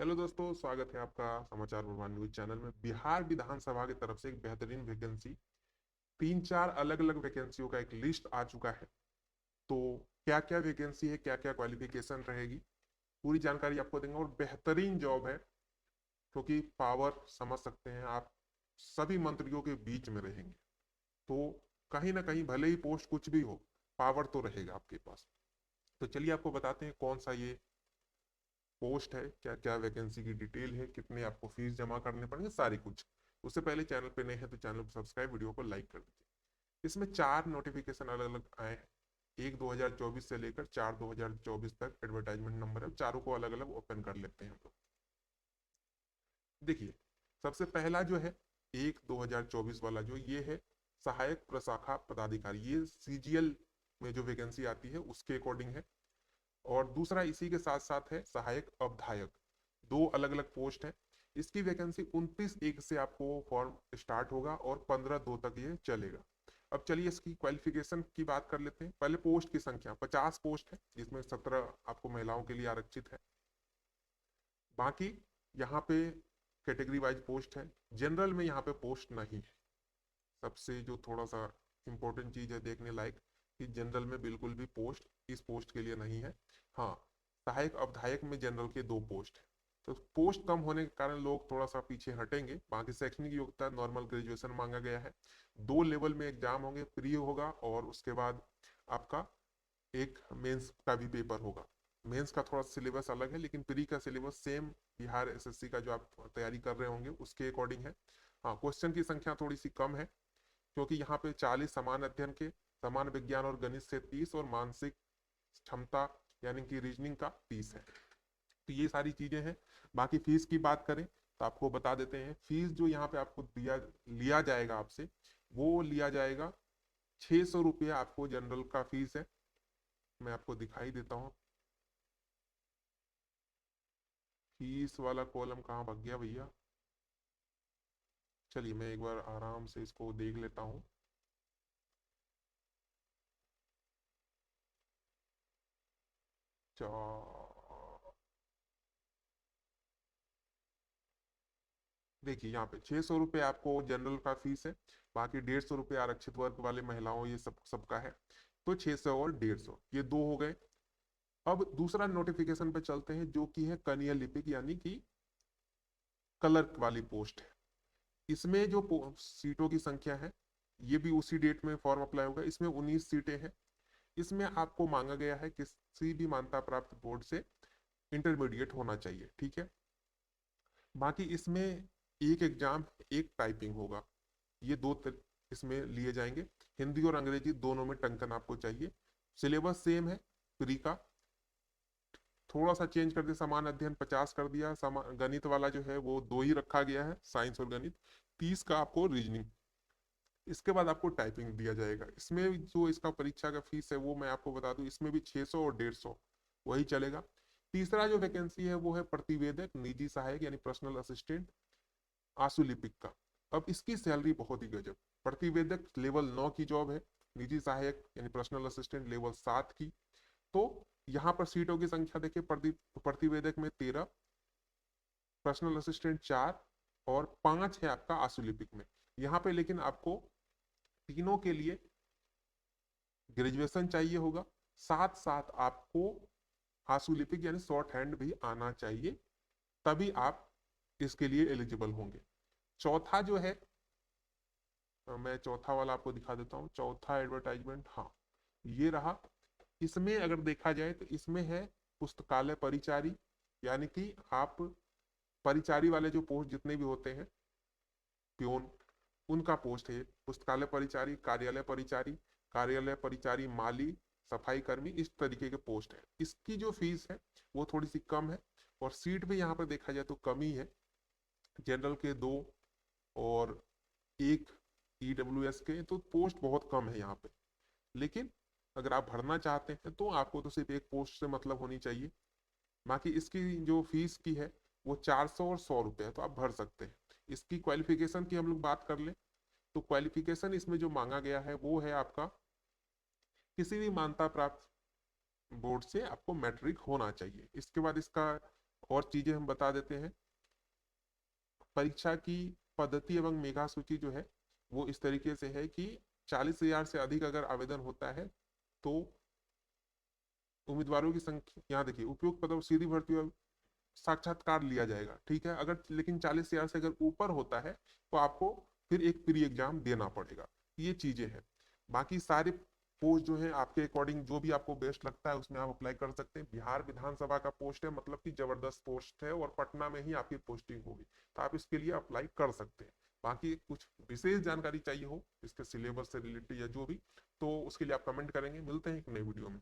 Hello दोस्तों, स्वागत है आपका समाचार बुरहान न्यूज चैनल में। बिहार विधानसभा की तरफ से एक बेहतरीन वैकेंसी, तीन चार अलग अलग वैकेंसियों का एक लिस्ट आ चुका है। तो क्या क्या वैकेंसी है, क्या क्या क्वालिफिकेशन रहेगी, पूरी जानकारी आपको देंगे। और बेहतरीन जॉब है क्योंकि पावर समझ सकते हैं आप, सभी मंत्रियों के बीच में रहेंगे। तो कहीं ना कहीं भले ही पोस्ट कुछ भी हो, पावर तो रहेगा आपके पास। तो चलिए आपको बताते हैं कौन सा ये पोस्ट है, क्या क्या वैकेंसी की डिटेल है, कितने आपको फीस जमा करने पड़ेंगे, सारी कुछ। उससे पहले चैनल पे नए हैं तो चैनल को सब्सक्राइब, वीडियो को लाइक कर दीजिए। इसमें चार नोटिफिकेशन अलग अलग आए हैं। एक 2024 से लेकर 4 2024 तक एडवर्टाइजमेंट नंबर है, चारों को अलग अलग ओपन कर लेते हैं हम लोग। देखिए, सबसे पहला जो है, एक 2024 वाला जो ये है, सहायक प्रशाखा पदाधिकारी, ये सीजीएल में जो वैकेंसी आती है उसके अकॉर्डिंग है। और दूसरा इसी के साथ साथ है सहायक अवधायक, दो अलग अलग पोस्ट है। इसकी वैकेंसी 29/1 से आपको फॉर्म स्टार्ट होगा और 15/2 तक ये चलेगा। अब चलिए इसकी क्वालिफिकेशन की बात कर लेते हैं। पहले पोस्ट की संख्या 50 पोस्ट है, जिसमें 17 आपको महिलाओं के लिए आरक्षित है। बाकी यहाँ पे कैटेगरी वाइज पोस्ट है। जनरल में यहाँ पे पोस्ट नहीं है। सबसे जो थोड़ा सा इंपॉर्टेंट चीज है देखने लायक, कि जनरल में बिल्कुल भी पोस्ट इस पोस्ट के लिए नहीं है। हाँ, सहायक अवधायक में जनरल के दो पोस्ट है। तो पोस्ट कम होने के कारण लोग थोड़ा सा पीछे हटेंगे। बाकी शैक्षणिक योग्यता नॉर्मल ग्रेजुएशन मांगा गया है। दो लेवल में एग्जाम होंगे, प्री होगा और उसके बाद आपका एक मेंस का भी पेपर होगा। मेंस का थोड़ा सिलेबस अलग है, लेकिन प्री का सिलेबस सेम बिहार एसएससी का जो आप तैयारी कर रहे होंगे उसके अकॉर्डिंग है। हाँ, क्वेश्चन की संख्या थोड़ी सी कम है, क्योंकि यहाँ पे 40 समान अध्ययन के, समान विज्ञान और गणित से 30 और मानसिक क्षमता यानी कि रीजनिंग का 30 है। तो ये सारी चीजें हैं। बाकी फीस की बात करें तो आपको बता देते हैं, फीस जो यहाँ पे आपको दिया लिया जाएगा आपसे, वो लिया जाएगा 600 रुपया। आपको जनरल का फीस है, मैं आपको दिखाई देता हूँ। फीस वाला कॉलम कहाँ भाग गया भैया? चलिए मैं एक बार आराम से इसको देख लेता हूँ। देखिए यहाँ पे 600 रुपये आपको जनरल का फीस है। बाकी 150 रुपये आरक्षित वर्ग वाले महिलाओं ये सब सबका है। तो 600 और 150 ये दो हो गए। अब दूसरा नोटिफिकेशन पे चलते हैं, जो कि है कनियर लिपिक यानी कि क्लर्क वाली पोस्ट है। इसमें जो सीटों की संख्या है, ये भी उसी डेट में फॉर्म अप्लाई होगा। इसमें 19 सीटें हैं। इसमें आपको मांगा गया है किसी भी मान्यता प्राप्त बोर्ड से इंटरमीडिएट होना चाहिए, ठीक है। बाकी इसमें एक एग्जाम, एक टाइपिंग होगा। ये इसमें लिए जाएंगे। हिंदी और अंग्रेजी दोनों में टंकन आपको चाहिए। सिलेबस सेम है प्री का, थोड़ा सा चेंज कर दिया। समान अध्ययन 50 कर दिया। गणित वाला जो है वो दो ही रखा गया है, साइंस और गणित। 30 का आपको रीजनिंग। इसके बाद आपको टाइपिंग दिया जाएगा। इसमें जो इसका परीक्षा का फीस है वो मैं आपको बता दूं, इसमें भी 600 और 150 वही चलेगा। तीसरा जो वैकेंसी है वो है प्रतिवेदक निजी सहायक यानी पर्सनल असिस्टेंट आशुलिपिक का। अब इसकी सैलरी बहुत ही गजब। प्रतिवेदक लेवल 9 की जॉब है, निजी सहायक यानी पर्सनल असिस्टेंट लेवल 7 की। तो यहाँ पर सीटों की संख्या देखिए, प्रतिवेदक में 13, पर्सनल असिस्टेंट 4 और 5 है आपका आशुलिपिक में। यहाँ पे लेकिन आपको तीनों के लिए ग्रेजुएशन चाहिए होगा, साथ साथ आपको आशुलिपिक यानी शॉर्ट हैंड भी आना चाहिए, तभी आप इसके लिए एलिजिबल होंगे। चौथा जो है, मैं चौथा वाला आपको दिखा देता हूँ। चौथा एडवर्टाइजमेंट, हाँ ये रहा। इसमें अगर देखा जाए तो इसमें है पुस्तकालय परिचारी, यानी कि आप परिचारी वाले जो पोस्ट जितने भी होते हैं, प्योन, उनका पोस्ट है। पुस्तकालय परिचारी, कार्यालय परिचारी माली, सफाई कर्मी, इस तरीके के पोस्ट है। इसकी जो फीस है वो थोड़ी सी कम है। और सीट भी यहाँ पर देखा जाए तो कम ही है। जनरल के दो और एक ईडब्ल्यूएस के, तो पोस्ट बहुत कम है यहाँ पे। लेकिन अगर आप भरना चाहते हैं तो आपको तो सिर्फ एक पोस्ट से मतलब होनी चाहिए। बाकी इसकी जो फीस की है वो 400 और 100 रुपये है, तो आप भर सकते हैं। इसकी क्वालिफिकेशन की हम लोग बात कर ले, तो क्वालिफिकेशन इसमें जो मांगा गया है वो है आपका किसी भी मान्यता प्राप्त बोर्ड से आपको मैट्रिक होना चाहिए। इसके बाद इसका और चीजें हम बता देते हैं। परीक्षा की पद्धति एवं मेधा सूची जो है वो इस तरीके से है कि 40,000 से अधिक अगर आवेदन होता है तो उम्मीदवारों की संख्या, यहाँ देखिए, उपयुक्त पदों सीधी भर्ती और साक्षात्कार लिया जाएगा, ठीक है। अगर लेकिन 40,000 से अगर ऊपर होता है तो आपको फिर एक प्री एग्जाम देना पड़ेगा। ये चीजें हैं। बाकी सारे पोस्ट जो है आपके अकॉर्डिंग जो भी आपको बेस्ट लगता है उसमें आप अप्लाई कर सकते हैं। बिहार विधानसभा का पोस्ट है, मतलब कि जबरदस्त पोस्ट है और पटना में ही आपकी पोस्टिंग होगी, तो आप इसके लिए अप्लाई कर सकते हैं। बाकी कुछ विशेष जानकारी चाहिए हो इसके सिलेबस से रिलेटेड या जो भी, तो उसके लिए आप कमेंट करेंगे। मिलते हैं एक नई वीडियो में।